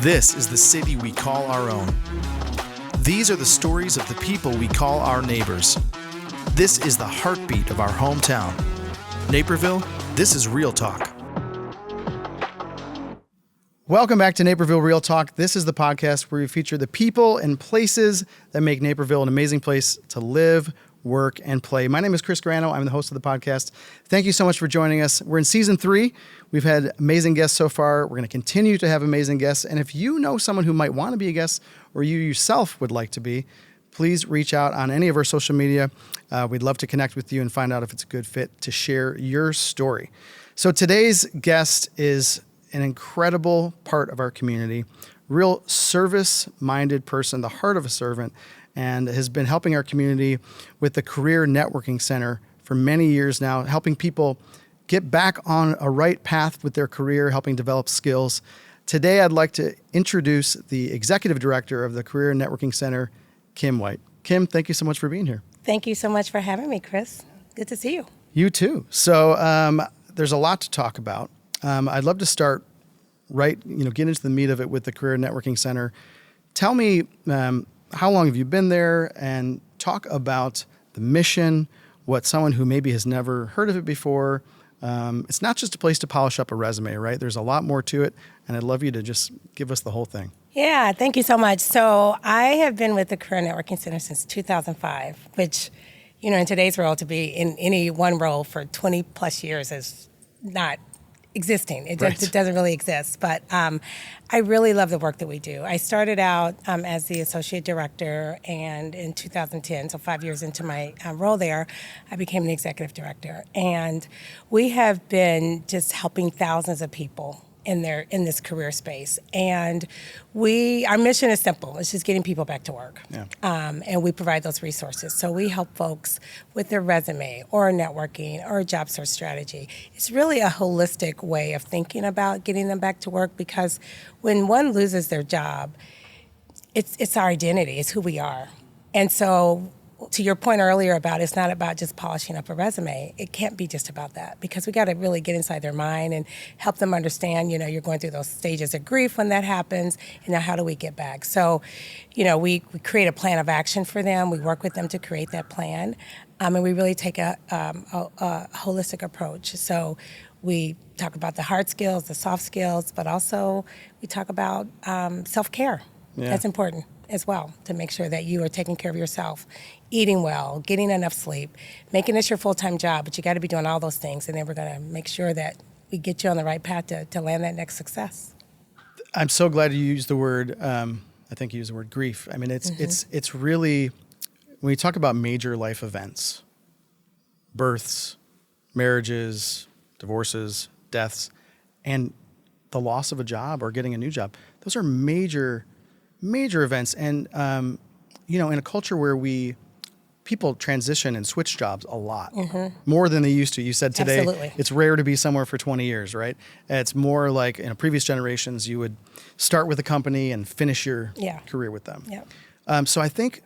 This is the city we call our own. These are the stories of the people we call our neighbors. This is the heartbeat of our hometown. Naperville, this is Real Talk. Welcome back to Naperville Real Talk. This is the podcast where we feature the people and places that make Naperville an amazing place to live, work, and play. My name is Chris Grano. I'm the host of the podcast. Thank you so much for joining us. We're in season 3. We've had amazing guests so far. We're going to continue to have amazing guests. And if you know someone who might want to be a guest or you yourself would like to be, please reach out on any of our social media. We'd love to connect with you and find out if it's a good fit to share your story. So today's guest is an incredible part of our community, real service-minded person, the heart of a servant, and has been helping our community with the Career Networking Center for many years now, helping people get back on a right path with their career, helping develop skills. Today, I'd like to introduce the Executive Director of the Career Networking Center, Kim White. Kim, thank you so much for being here. Thank you so much for having me, Chris. Good to see you. You too. So there's a lot to talk about. I'd love to start get into the meat of it with the Career Networking Center. Tell me, how long have you been there, and talk about the mission, what someone who maybe has never heard of it before. It's not just a place to polish up a resume, right? There's a lot more to it, and I'd love you to just give us the whole thing. Yeah, thank you so much. So I have been with the Career Networking Center since 2005, which, in today's world, to be in any one role for 20 plus years is not existing. It doesn't really exist. But I really love the work that we do. I started out as the associate director, and in 2010, so 5 years into my role there, I became the executive director. And we have been just helping thousands of people in this career space. And our mission is simple. It's just getting people back to work. Yeah. And we provide those resources. So we help folks with their resume or networking or a job search strategy. It's really a holistic way of thinking about getting them back to work, because when one loses their job, it's our identity, it's who we are. And so to your point earlier about it's not about just polishing up a resume, it can't be just about that, because we got to really get inside their mind and help them understand, you're going through those stages of grief when that happens, and now how do we get back? So, we create a plan of action for them. We work with them to create that plan, and we really take a holistic approach. So we talk about the hard skills, the soft skills, but also we talk about self-care. Yeah. That's important as well, to make sure that you are taking care of yourself, eating well, getting enough sleep, making this your full-time job, but you got to be doing all those things, and then we're going to make sure that we get you on the right path to land that next success. I'm so glad you used the word, I think you used the word grief. I mean, it's really, when you talk about major life events, births, marriages, divorces, deaths, and the loss of a job or getting a new job, those are major events. And, in a culture where people transition and switch jobs a lot, more than they used to. You said today, Absolutely. It's rare to be somewhere for 20 years, right? It's more like in previous generations, you would start with a company and finish your career with them. Yeah. So I think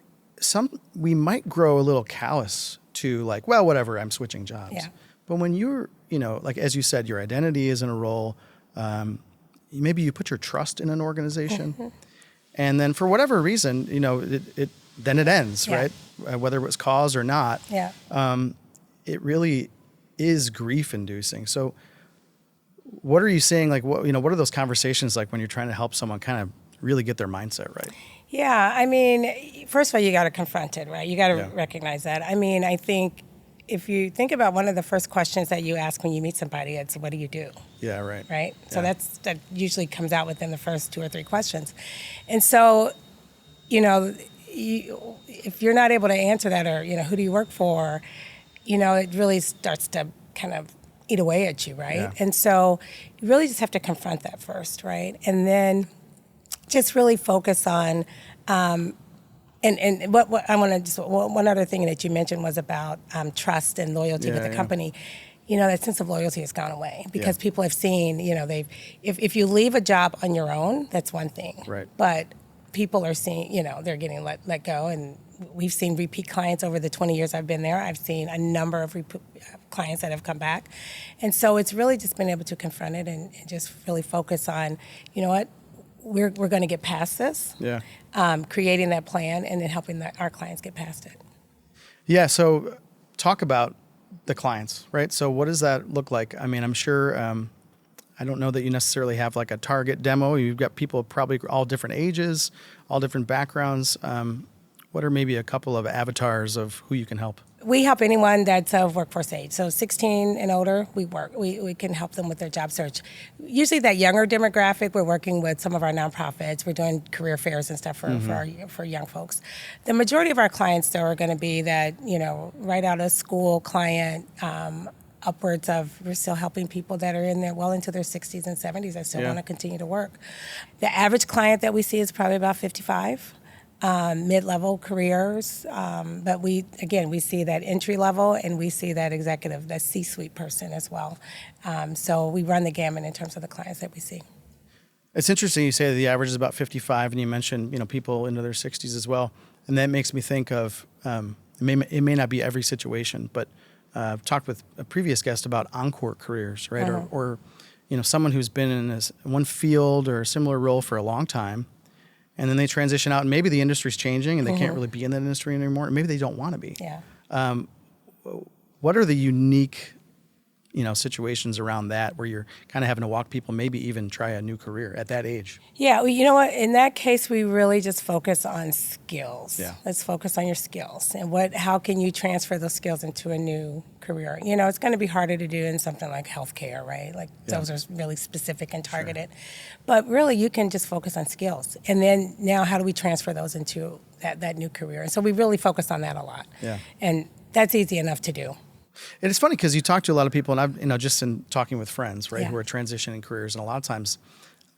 we might grow a little callous to whatever, I'm switching jobs. Yeah. But when you're, as you said, your identity is in a role, maybe you put your trust in an organization. And then for whatever reason, then it ends, right? Whether it was cause or not. Yeah. It really is grief-inducing. So, what are you saying? What are those conversations like when you're trying to help someone kind of really get their mindset right? Yeah, I mean, first of all, you got to confront it, right? You got to recognize that. I mean, I think if you think about one of the first questions that you ask when you meet somebody, it's what do you do? Yeah, right. Right? So that usually comes out within the first 2 or 3 questions. And so, if you're not able to answer that, or, who do you work for, it really starts to kind of eat away at you, right? Yeah. And so you really just have to confront that first, right? And then just really focus on And what I want to just one other thing that you mentioned was about trust and loyalty with the company. That sense of loyalty has gone away because people have seen, if you leave a job on your own, that's one thing. Right. But people are seeing, they're getting let go, and we've seen repeat clients over the 20 years I've been there. I've seen a number of clients that have come back. And so it's really just been able to confront it and just really focus on, we're going to get past this. Yeah. Creating that plan and then helping our clients get past it. Yeah. So talk about the clients, right? So what does that look like? I mean, I'm sure, I don't know that you necessarily have like a target demo. You've got people probably all different ages, all different backgrounds. What are maybe a couple of avatars of who you can help? We help anyone that's of workforce age. So 16 and older, we can help them with their job search. Usually that younger demographic, we're working with some of our nonprofits. We're doing career fairs and stuff for young folks. The majority of our clients, though, are going to be that, right out of school client, upwards of, we're still helping people that are in there well into their 60s and 70s that still want to continue to work. The average client that we see is probably about 55. Mid-level careers, but we see that entry level and we see that executive, that C-suite person as well. So we run the gamut in terms of the clients that we see. It's interesting you say the average is about 55, and you mentioned people into their 60s as well, and that makes me think of it may not be every situation, but I've talked with a previous guest about encore careers, right? Or someone who's been in one field or a similar role for a long time. And then they transition out, and maybe the industry's changing, and they can't really be in that industry anymore. Maybe they don't want to be. Yeah. What are the unique, situations around that where you're kind of having to walk people, maybe even try a new career at that age? Yeah, well, you know what? In that case, we really just focus on skills. Yeah. Let's focus on your skills and how can you transfer those skills into a new career. It's going to be harder to do in something like healthcare, right? Like those are really specific and targeted. Sure. But really, you can just focus on skills. And then now how do we transfer those into that new career? And so we really focus on that a lot. Yeah. And that's easy enough to do. And it's funny because you talk to a lot of people, and I've, just in talking with friends, right, Yeah. who are transitioning careers, and a lot of times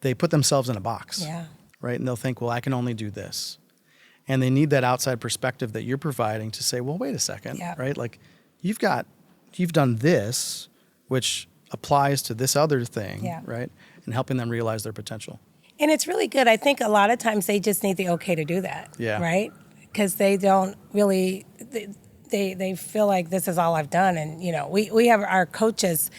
they put themselves in a box, Yeah. right? And they'll think, well, I can only do this. And they need that outside perspective that you're providing to say, well, wait a second, right? Like you've done this, which applies to this other thing, right? And helping them realize their potential. And it's really good. I think a lot of times they just need the okay to do that, right? Because they don't really... They feel like this is all I've done. And, we have our coaches,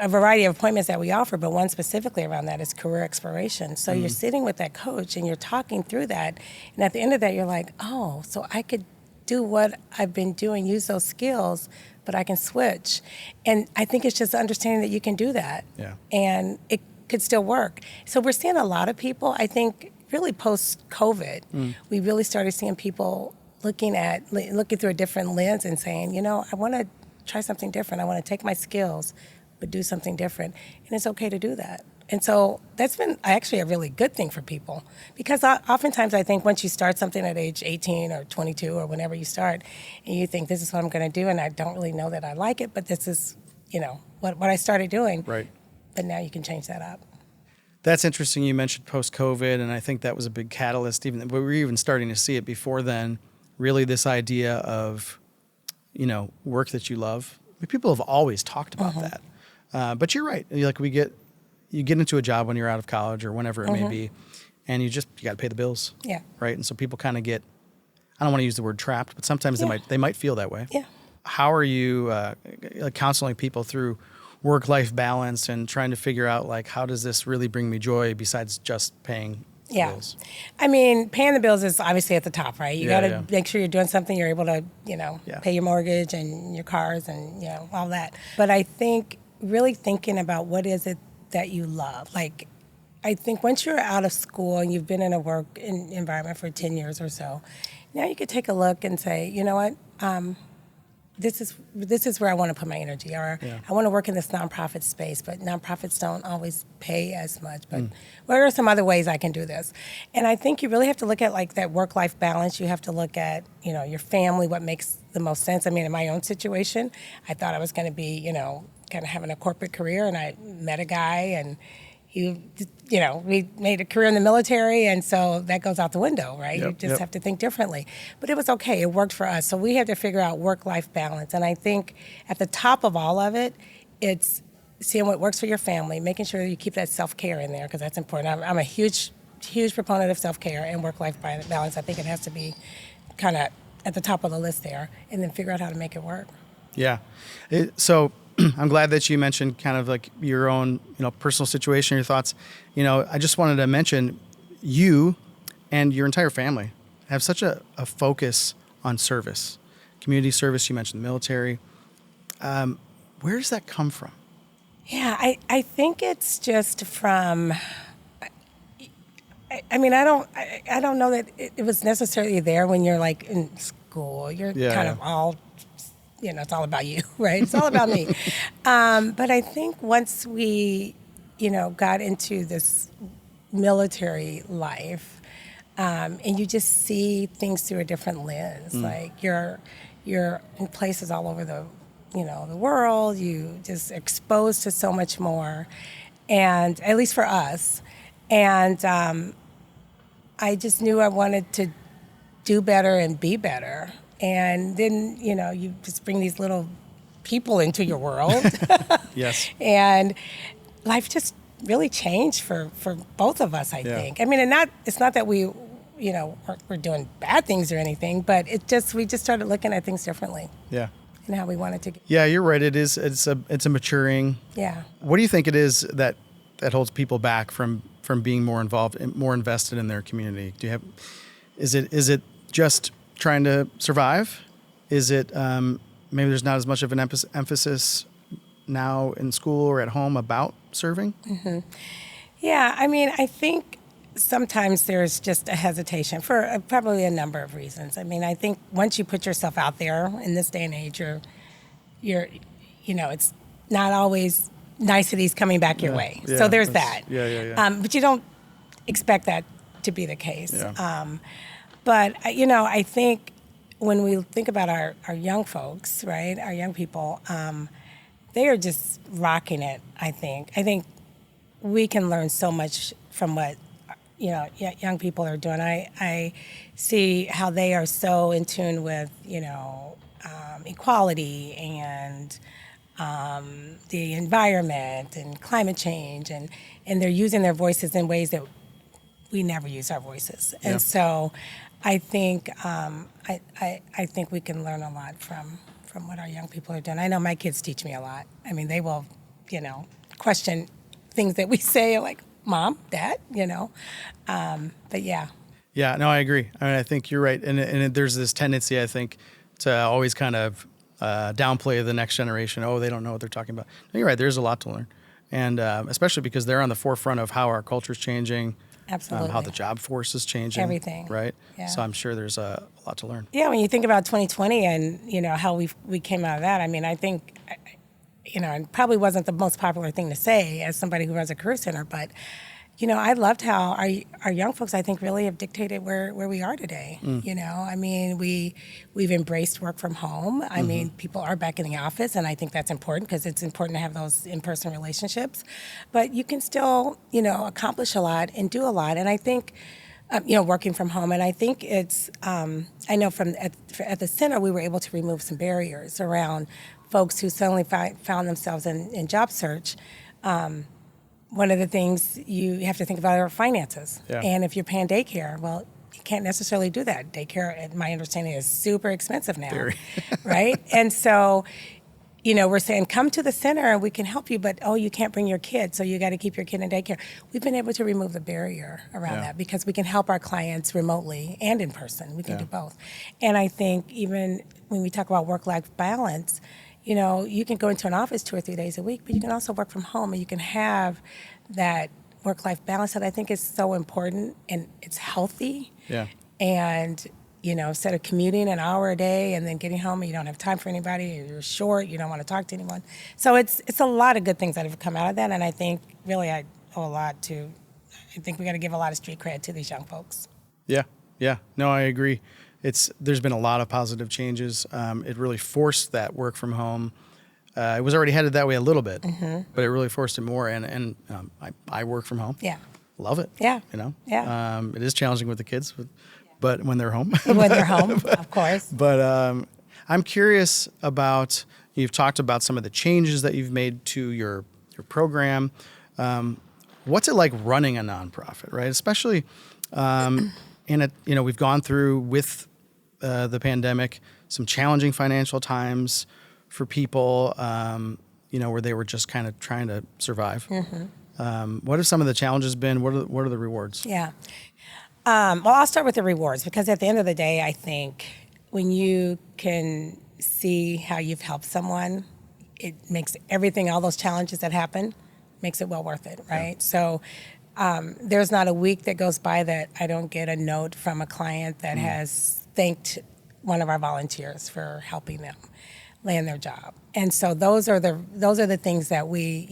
a variety of appointments that we offer, but one specifically around that is career exploration. So you're sitting with that coach and you're talking through that. And at the end of that, you're like, oh, so I could do what I've been doing, use those skills, but I can switch. And I think it's just understanding that you can do that. Yeah. And it could still work. So we're seeing a lot of people, I think, really post-COVID, we really started seeing people looking through a different lens and saying, I want to try something different. I want to take my skills, but do something different. And it's okay to do that. And so that's been actually a really good thing for people because oftentimes I think once you start something at age 18 or 22 or whenever you start and you think this is what I'm going to do and I don't really know that I like it, but this is, what I started doing. Right. But now you can change that up. That's interesting. You mentioned post-COVID, and I think that was a big catalyst. We were even starting to see it before then. Really, this idea of, work that you love. I mean, people have always talked about that, but you're right. Like you get into a job when you're out of college or whenever it may be, and you got to pay the bills. Yeah. Right. And so people kind of get, I don't want to use the word trapped, but sometimes they might feel that way. Yeah. How are you counseling people through work-life balance and trying to figure out how does this really bring me joy besides just paying bills? I mean, paying the bills is obviously at the top, right? You got to make sure you're doing something you're able to, pay your mortgage and your cars and, all that. But I think really thinking about what is it that you love. I think once you're out of school and you've been in a work environment for 10 years or so, now you could take a look and say, you know what, this is where I want to put my energy, or I want to work in this nonprofit space, but nonprofits don't always pay as much. But what are some other ways I can do this? And I think you really have to look at that work-life balance. You have to look at your family, what makes the most sense. I mean, in my own situation, I thought I was going to be kind of having a corporate career, and I met a guy and. We made a career in the military, and so that goes out the window, right? You just have to think differently. But it was okay. It worked for us. So we had to figure out work-life balance. And I think at the top of all of it, it's seeing what works for your family, making sure you keep that self-care in there, because that's important. I'm a huge proponent of self-care and work-life balance. I think it has to be kind of at the top of the list there, and then figure out how to make it work. Yeah. So I'm glad that you mentioned kind of your own, personal situation, your thoughts. I just wanted to mention, you and your entire family have such a focus on service, community service. You mentioned the military. Where does that come from? Yeah, I think it's just from. I mean, I don't know that it was necessarily there when you're like in school. You're kind of all, it's all about you, right? It's all about me. But I think once we, got into this military life, and you just see things through a different lens. Like you're in places all over the world. You just exposed to so much more, and at least for us, and I just knew I wanted to do better and be better. And then, you just bring these little people into your world. Yes. And life just really changed for both of us, I think. I mean, it's not that we, we're doing bad things or anything, but we just started looking at things differently. Yeah. And how we wanted to. Yeah, you're right. It's a maturing. Yeah. What do you think it is that holds people back from being more involved and more invested in their community? Is it just trying to survive? Is it maybe there's not as much of an emphasis now in school or at home about serving? Mm-hmm. Yeah, I mean, I think sometimes there's just a hesitation for probably a number of reasons. I mean, I think once you put yourself out there in this day and age, you're it's not always niceties coming back your way. Yeah, so there's that. Yeah. But you don't expect that to be the case. Yeah. But, I think when we think about our young folks, right, our young people, they are just rocking it, I think. I think we can learn so much from what, young people are doing. I see how they are so in tune with, equality and the environment and climate change, and they're using their voices in ways that we never use our voices. And so I think I think we can learn a lot from what our young people are doing. I know my kids teach me a lot. I mean, they will, question things that we say, like, Mom, Dad, but yeah. Yeah, no, I agree. I mean, I think you're right. And there's this tendency, I think, to always kind of downplay the next generation. Oh, they don't know what they're talking about. No, you're right. There's a lot to learn. And especially because they're on the forefront of how our culture's changing. Absolutely. How the job force is changing. Everything. Right? Yeah. So I'm sure there's a lot to learn. Yeah, when you think about 2020 and, how we came out of that, I mean, I think, it probably wasn't the most popular thing to say as somebody who runs a career center, but, I loved how our young folks, I think, really have dictated where we are today. I mean, we've embraced work from home. I mean, people are back in the office, and I think that's important because it's important to have those in-person relationships. But you can still, accomplish a lot and do a lot. And I think, working from home, and I think it's, I know at the center, we were able to remove some barriers around folks who suddenly found themselves in job search. One of the things you have to think about are finances. Yeah. And if you're paying daycare, well, you can't necessarily do that. Daycare, my understanding, is super expensive now, Very. right? And so, we're saying, come to the center and we can help you, but, you can't bring your kid, so you got to keep your kid in daycare. We've been able to remove the barrier around that because we can help our clients remotely and in person. We can do both. And I think even when we talk about work-life balance, you can go into an office 2 or 3 days a week, but you can also work from home, and you can have that work-life balance that I think is so important, and it's healthy. Yeah. And, instead of commuting an hour a day and then getting home and you don't have time for anybody, you're short, you don't want to talk to anyone. So it's a lot of good things that have come out of that, and I think really I owe a lot to, I think we got to give a lot of street cred to these young folks. Yeah. No, I agree. There's been a lot of positive changes. It really forced that work from home. It was already headed that way a little bit, but it really forced it more. And I work from home. Yeah. Love it. Yeah. Yeah. It is challenging with the kids, but when they're home. When they're home, of course. But I'm curious about, you've talked about some of the changes that you've made to your program. What's it like running a nonprofit, right? Especially we've gone through with the pandemic some challenging financial times for people, where they were just kind of trying to survive. What have some of the challenges been? What are the rewards? Yeah. Well, I'll start with the rewards, because at the end of the day, I think when you can see how you've helped someone, it makes everything, all those challenges that happen, makes it well worth it, right? So there's not a week that goes by that I don't get a note from a client that has thanked one of our volunteers for helping them land their job. And so those are the things that we,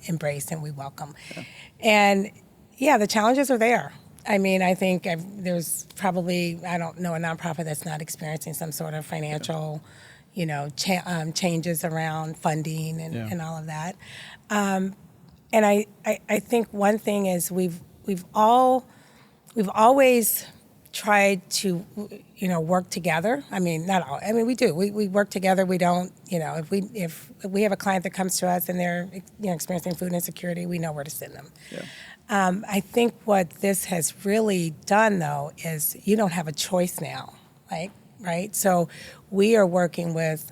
embrace and we welcome. Yeah. And yeah, the challenges are there. I mean, I think there's probably, I don't know, a nonprofit that's not experiencing some sort of financial, changes around funding and all of that. And I think one thing is we've always tried to, work together. I mean, not all. I mean, we do. We work together. We don't, if we have a client that comes to us and they're, experiencing food insecurity, we know where to send them. Yeah. I think what this has really done, though, is you don't have a choice now, right? So we are working with,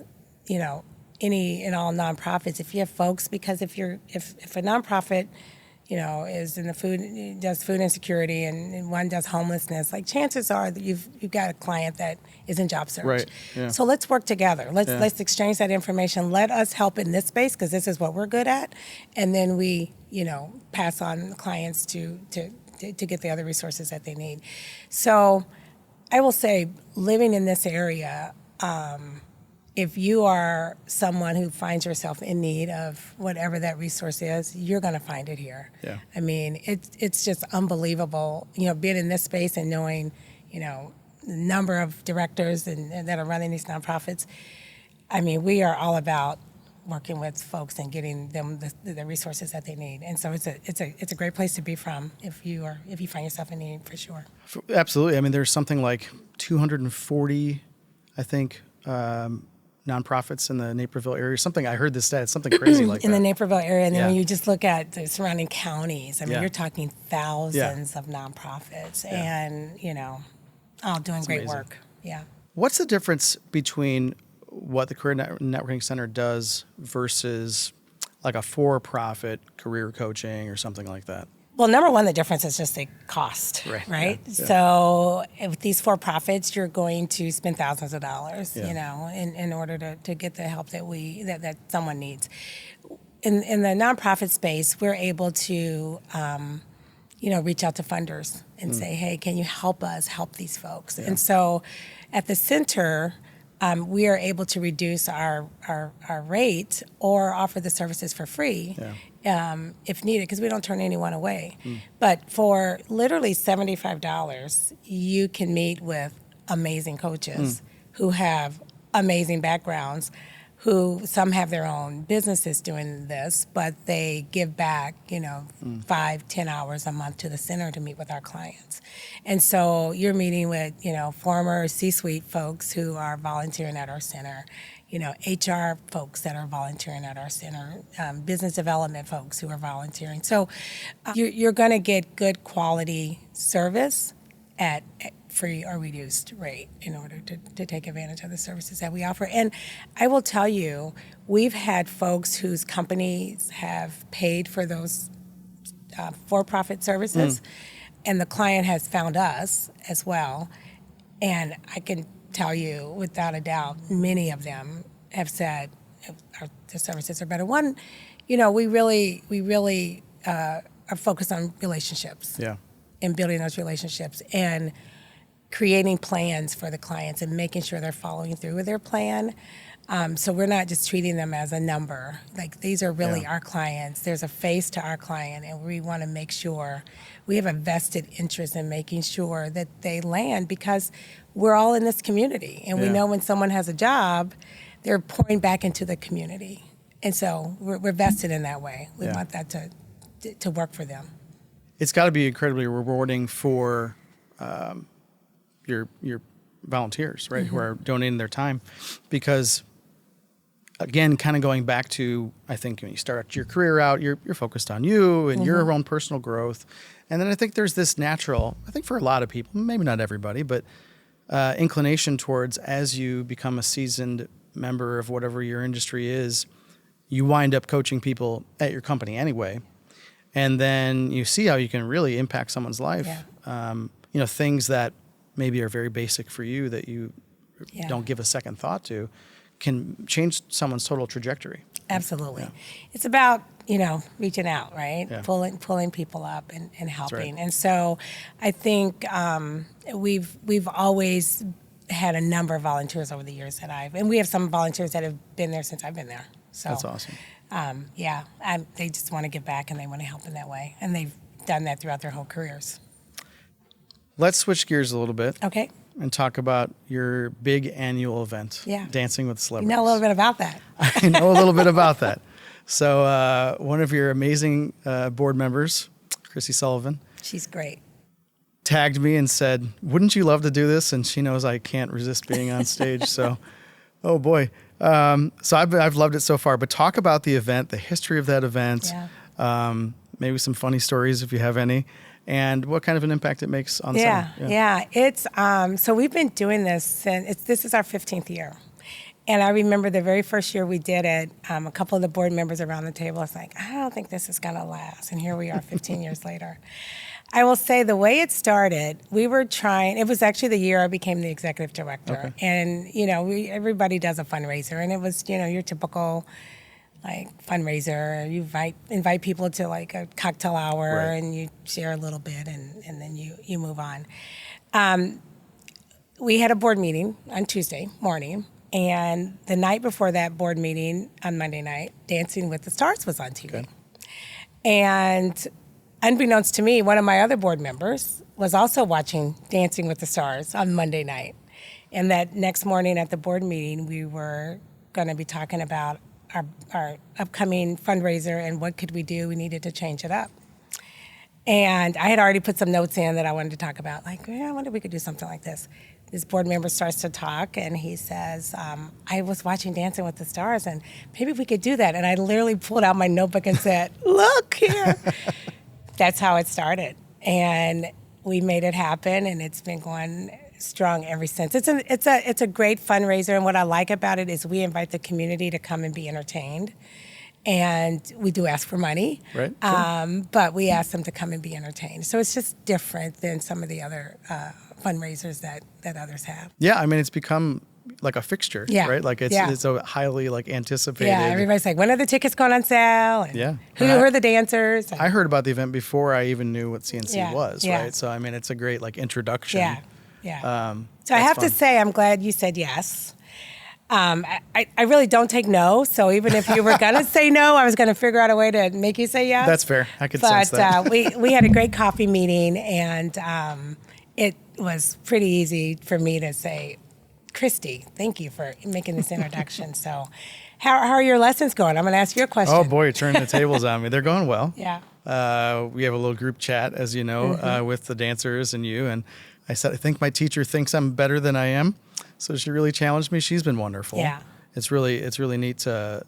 any and all nonprofits. If you have folks, because if a nonprofit, is in the does food insecurity and one does homelessness, chances are that you've got a client that is in job search. Right. Yeah. So let's work together. Let's exchange that information. Let us help in this space, because this is what we're good at, and then we, pass on clients to get the other resources that they need. So I will say, living in this area, if you are someone who finds yourself in need of whatever that resource is, you're going to find it here. Yeah. I mean, it's just unbelievable, being in this space and knowing, the number of directors and that are running these nonprofits. I mean, we are all about working with folks and getting them the resources that they need. And so it's a great place to be from if you find yourself in need, for sure. Absolutely. I mean, there's something like 240, I think, nonprofits in the Naperville area. Something, I heard this stat, something crazy like that. In the Naperville area. And then when you just look at the surrounding counties, I mean, you're talking thousands of nonprofits and, all doing That's great amazing. Work. Yeah. What's the difference between what the Career Networking Center does versus like a for-profit career coaching or something like that? Well, number one, the difference is just the cost, right? Yeah. So with these for-profits, you're going to spend thousands of dollars, in order to get the help that someone needs. In the nonprofit space, we're able to, reach out to funders and say, hey, can you help us help these folks? Yeah. And so at the center, we are able to reduce our rate or offer the services for free if needed, because we don't turn anyone away. But for literally $75, you can meet with amazing coaches who have amazing backgrounds, who some have their own businesses doing this, but they give back, 5-10 hours a month to the center to meet with our clients. And so you're meeting with, former C-suite folks who are volunteering at our center, HR folks that are volunteering at our center, business development folks who are volunteering. So you're going to get good quality service at free or reduced rate in order to take advantage of the services that we offer. And I will tell you, we've had folks whose companies have paid for those for-profit services, and the client has found us as well. And I can tell you, without a doubt, many of them have said the services are better. One, we really are focused on relationships. Yeah. And building those relationships and creating plans for the clients and making sure they're following through with their plan. So we're not just treating them as a number. These are really our clients. There's a face to our client, and we want to make sure we have a vested interest in making sure that they land, because we're all in this community, and we know when someone has a job, they're pouring back into the community. And so we're vested in that way. We want that to work for them. It's got to be incredibly rewarding for your volunteers, right, who are donating their time, because, again, kind of going back to, I think when you start your career out, you're focused on you and your own personal growth, and then I think there's this natural, I think for a lot of people, maybe not everybody, but inclination towards, as you become a seasoned member of whatever your industry is, you wind up coaching people at your company anyway. And then you see how you can really impact someone's life. Yeah. Things that maybe are very basic for you that you don't give a second thought to can change someone's total trajectory. Absolutely. It's about, reaching out, right? Yeah. Pulling people up and helping. right. And so I think we've always had a number of volunteers over the years and we have some volunteers that have been there since I've been there. So That's awesome. They just want to give back and they want to help in that way. And they've done that throughout their whole careers. Let's switch gears a little bit. Okay. And talk about your big annual event, Dancing with You Celebrities. know a little bit about that. I know a little bit about that. So one of your amazing board members, Chrissy Sullivan, She's great. tagged me and said, "Wouldn't you love to do this?" And she knows I can't resist being on stage. So, oh boy. So I've loved it so far. But talk about the event, the history of that event, maybe some funny stories if you have any, and what kind of an impact it makes on someone. Yeah. It's so we've been doing this since this is our 15th year. And I remember the very first year we did it, a couple of the board members around the table was like, I don't think this is going to last. And here we are 15 years later. I will say the way it started, we were trying, it was actually the year I became the executive director. Okay. And, everybody does a fundraiser. And it was, your typical fundraiser. You invite people to a cocktail hour and you share a little bit and then you move on. We had a board meeting on Tuesday morning. And the night before that board meeting on Monday night, Dancing with the Stars was on TV. Okay. And unbeknownst to me, one of my other board members was also watching Dancing with the Stars on Monday night. And that next morning at the board meeting, we were going to be talking about our upcoming fundraiser and what could we do. We needed to change it up. And I had already put some notes in that I wanted to talk about, I wonder if we could do something like this. This board member starts to talk, and he says, I was watching Dancing with the Stars, and maybe we could do that. And I literally pulled out my notebook and said, look here. That's how it started. And we made it happen, and it's been going strong ever since. It's a great fundraiser, and what I like about it is we invite the community to come and be entertained. And we do ask for money, Right. Sure. but we ask them to come and be entertained. So it's just different than some of the other fundraisers that others have. Yeah, I mean, it's become like a fixture, right? Like it's a highly anticipated. Yeah, everybody's like, when are the tickets going on sale? And who are the dancers? I heard about the event before I even knew what CNC was, yeah. right? So I mean, it's a great introduction. Yeah. So I have to say, I'm glad you said yes. I really don't take no. So even if you were going to say no, I was going to figure out a way to make you say yes. That's fair. I could sense that. But we had a great coffee meeting, and it was pretty easy for me to say, Christy, thank you for making this introduction. So how are your lessons going? I'm going to ask you a question. Oh, boy, you're turning the tables on me. They're going well. Yeah. We have a little group chat, as you know, with the dancers and you. And I said, I think my teacher thinks I'm better than I am. So she really challenged me. She's been wonderful. Yeah. It's really neat to,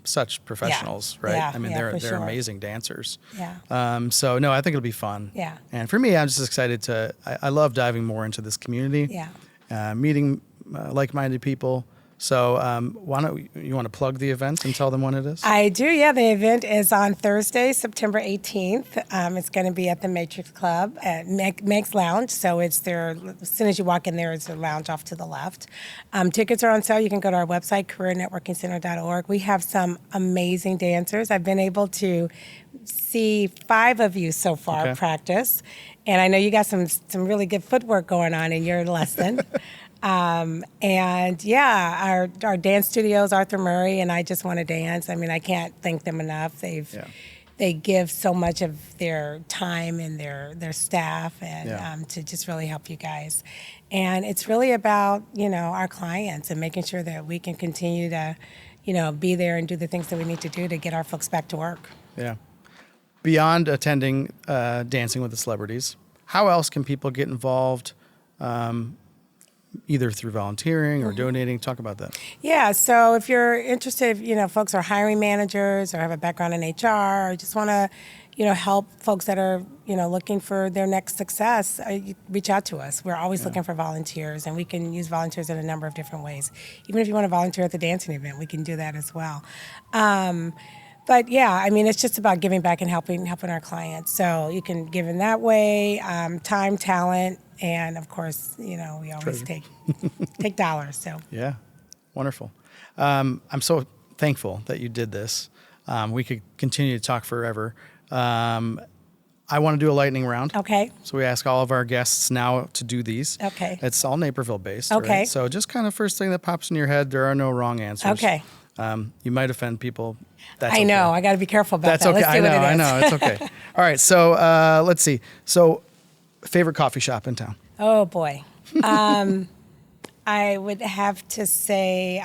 such professionals, right? Yeah. I mean, for they're sure. amazing dancers. Yeah. So no, I think it'll be fun. Yeah. And for me, I'm just excited I love diving more into this community. Yeah. Meeting like-minded people. So why don't you want to plug the event and tell them when it is? I do, yeah. The event is on Thursday, September 18th. It's going to be at the Matrix Club at Meg's Lounge. So it's there, as soon as you walk in there, it's a lounge off to the left. Tickets are on sale. You can go to our website, careernetworkingcenter.org. We have some amazing dancers. I've been able to see 5 of you so far practice. And I know you got some really good footwork going on in your lesson. Our dance studios, Arthur Murray and I Just Want to Dance. I mean, I can't thank them enough. They give so much of their time and their staff and to just really help you guys. And it's really about, our clients and making sure that we can continue to, be there and do the things that we need to do to get our folks back to work. Yeah. Beyond attending Dancing with the Celebrities, how else can people get involved? Either through volunteering or donating. Talk about that. Yeah, so if you're interested, folks are hiring managers or have a background in HR or just want to, help folks that are, looking for their next success, reach out to us. We're always looking for volunteers, and we can use volunteers in a number of different ways. Even if you want to volunteer at the dancing event, we can do that as well. But yeah, I mean, it's just about giving back and helping our clients. So you can give in that way, time, talent, and of course, we always take dollars. So Yeah, wonderful. I'm so thankful that you did this. We could continue to talk forever. I want to do a lightning round. Okay. So we ask all of our guests now to do these. Okay. It's all Naperville-based. Okay. Right? So just kind of first thing that pops in your head. There are no wrong answers. Okay. You might offend people. That's I know. okay. I got to be careful about That's that. okay. Let's see what it is. I know. It's okay. All right. So let's see. So favorite coffee shop in town? Oh boy. I would have to say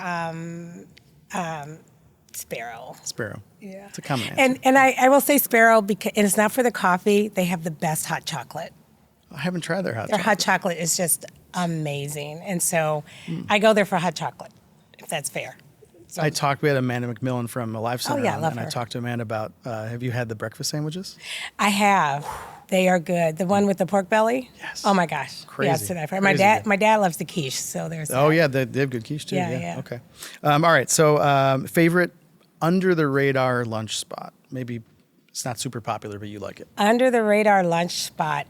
Sparrow. Sparrow. Yeah. It's a common answer. And I will say Sparrow because and it's not for the coffee. They have the best hot chocolate. I haven't tried their hot Their chocolate. hot chocolate is just amazing. And so I go there for hot chocolate, if that's fair. So, We had Amanda McMillan from Alive Center yeah, on, love and I her. talked to Amanda about, have you had the breakfast sandwiches? I have. They are good. The one with the pork belly? Yes. Oh my gosh. Crazy. Yes, and Crazy good. my dad loves the quiche, so there's that. Oh, yeah, they have good quiche too. Yeah. Okay. All right, so favorite under-the-radar lunch spot? Maybe it's not super popular, but you like it. Under the radar lunch spot.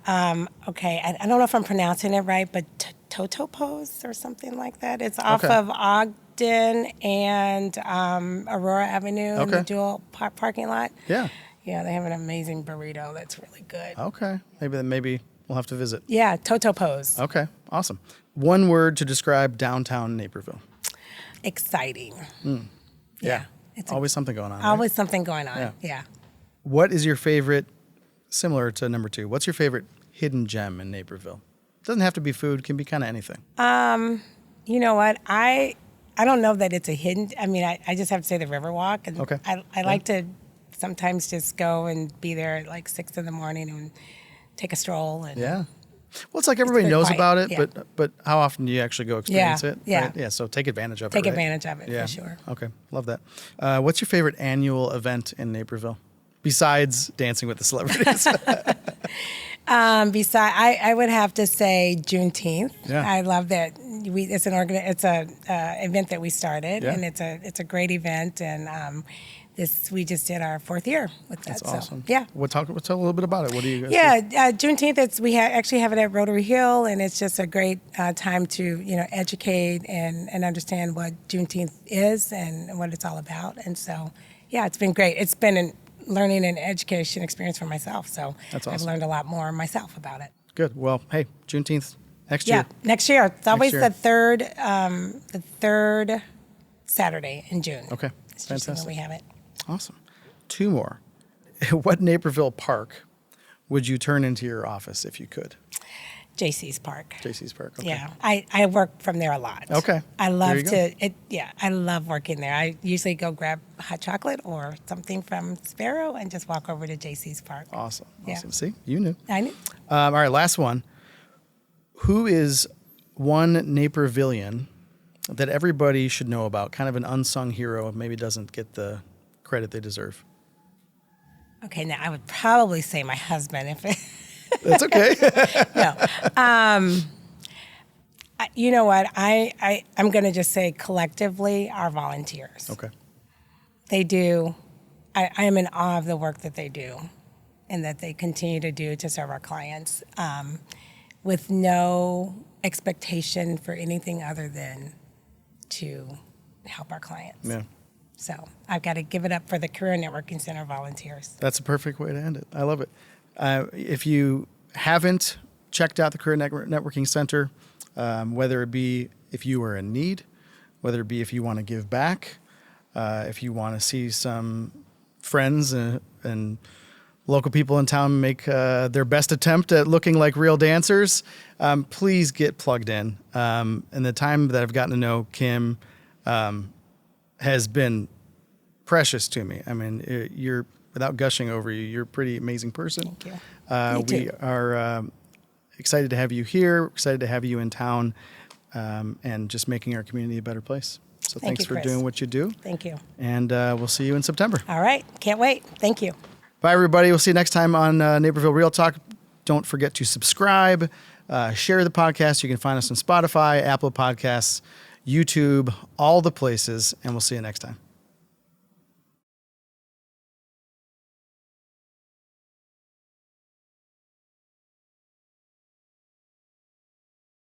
Okay, I don't know if I'm pronouncing it right, but Totopos or something like that. It's off Okay. of Ogden and Aurora Avenue in the Okay. dual parking lot. Yeah. Yeah, they have an amazing burrito that's really good. Okay. Maybe we'll have to visit. Yeah, Totopos. Okay, awesome. One word to describe downtown Naperville. Exciting. Yeah. It's Always something going on. Right? always something going on. Yeah. What is your favorite, similar to number 2, what's your favorite hidden gem in Naperville? It doesn't have to be food, it can be kind of anything. You know what? I don't know that it's a hidden. I mean, I just have to say the Riverwalk. And Okay. I like to sometimes just go and be there at like 6 in the morning and take a stroll. And Yeah. Well, it's like everybody very knows quiet, about it, yeah. but how often do you actually go experience it? Yeah. Right? Yeah, so take advantage of it. Take right? advantage of it Yeah. for sure. Okay, love that. What's your favorite annual event in Naperville? Besides Dancing with the Celebrities. I would have to say Juneteenth. Yeah. I love that. It's an event that we started, Yeah. and it's a great event. And we just did our 4th year with that. That's awesome. Yeah. Tell a little bit about it. What do you guys do? Yeah, Juneteenth. We actually have it at Rotary Hill, and it's just a great time to educate and understand what Juneteenth is and what it's all about. And so, yeah, it's been great. It's been a learning and education experience for myself. So That's I've awesome. learned a lot more myself about it. Good. Well, hey, Juneteenth next Yeah, year. next year. It's always year. the third Saturday in June. Okay, It's usually when fantastic. we have it. Awesome. 2 more. What Naperville park would you turn into your office if you could? JC's Park. JC's Park. Okay. Yeah, I work from there a lot. Okay. I There love you go. I love working there. I usually go grab hot chocolate or something from Sparrow and just walk over to JC's Park. Awesome. Yeah. See, you knew. I knew. All right, last one. Who is one Napervillian that everybody should know about? Kind of an unsung hero, maybe doesn't get the credit they deserve. Okay, now I would probably say my husband if it, That's okay. no. You know what? I'm going to just say collectively our volunteers. Okay. They do. I am in awe of the work that they do and that they continue to do to serve our clients with no expectation for anything other than to help our clients. Yeah. So I've got to give it up for the Career Networking Center volunteers. That's a perfect way to end it. I love it. If you haven't checked out the Career Networking Center, whether it be if you are in need, whether it be if you want to give back, if you want to see some friends and local people in town make their best attempt at looking like real dancers, please get plugged in. And the time that I've gotten to know Kim has been precious to me. I mean, you're, without gushing over you, you're a pretty amazing person. Thank you. We are excited to have you here, excited to have you in town, and just making our community a better place. So Thank thanks you, for Chris. doing what you do. Thank you. And we'll see you in September. All right. Can't wait. Thank you. Bye, everybody. We'll see you next time on Naperville Real Talk. Don't forget to subscribe, share the podcast. You can find us on Spotify, Apple Podcasts, YouTube, all the places, and we'll see you next time.